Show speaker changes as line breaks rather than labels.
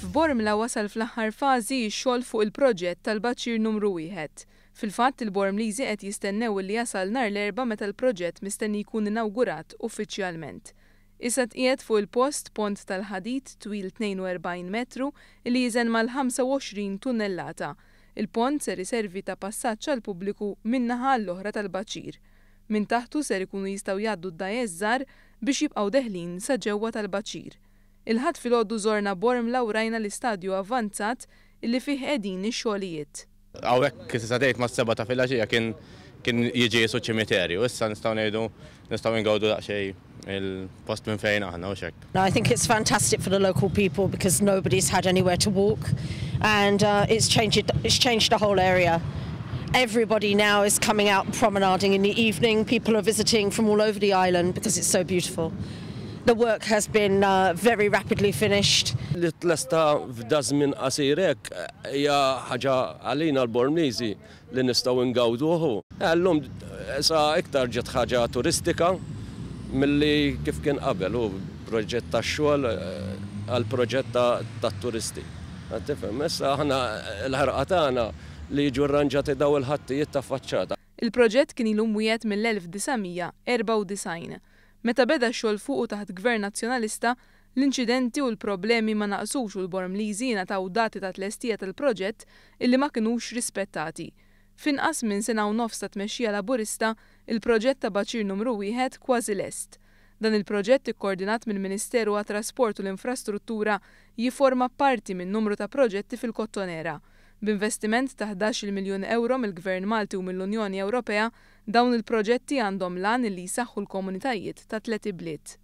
F'Bormla wasal fl-aħħar fażi x-xogħol fuq il-proġett tal-baċir numru 1. Fil-fatt il-Bormliżi qed jistennew li jasal nhar l-Erbgħa meta l-proġett mistenni jkun inawgurat uffiċjalment. Issa tqiegħed fuq il-post pont tal-ħadid twil 42 metru li jiżen mal-25 tunnellata. Il-pont ser iservi ta' passaġġ għall pubbliku min-naħa l-oħra tal-baċir. Min taħtu ser ikunu jistgħu jgħaddu d-dajjes żgħar biex jibqgħu deħlin sa ġewwa tal-baċir. Il-ħadd filgħodu żorna Bormla u rajna l-istadju avvanzat illi fih qegħdin ix-xogħlijiet.
Hawnhekk issa tgħid mas-seba' ta' filgħaxija kien jiġi ċimiterju, issa nistgħu ngħidu nistgħu ngawdu daqsxejn il-post minn fejn aħna u xekk.
I think it's fantastic for the local people because nobody's had anywhere to walk and it's changed the whole area. Everybody now is coming out and promenading in the evening. People are visiting from all over the island because it's so beautiful. The work has been very rapidly finished.
Li tlesta f'da żmien qasir hekk hija ħaġa għalina l-Bormliżi li nistgħu ngawduh. Llum sa iktar ġiet ħaġa turistika milli kif kien qabel hu proġett tax-xogħol għal proġett tat-turisti. Tifhem, issa aħna l-ħarqa tagħna li jiġu rranġati daw il-ħattijiet ta' faċċata.
Il-proġett kien ilu mwiegħed mill-1994. Meta beda x-xogħol fuqu taħt Gvern Nazzjonalista, l-inċidenti u l-problemi ma naqsux u l-Bormliżi ngħataw dati ta' tlestija tal-proġett illi ma kinux rispettati. F'inqas minn sena u nofs ta' tmexxija laburista, il-proġett ta' baċir numru 1 kważi lest. Dan il-proġett ikkoordinat mill-Ministeru għat-Trasport u l-Infrastruttura jifforma parti minn numru ta' proġetti fil-Kottonera. B'investiment ta' 11 miljun euro mill-Gvern Malti u mill-Unjoni Ewropea, dawn il-proġetti għandhom lan li jsaħħu l-komunitajiet ta' 3 bliet.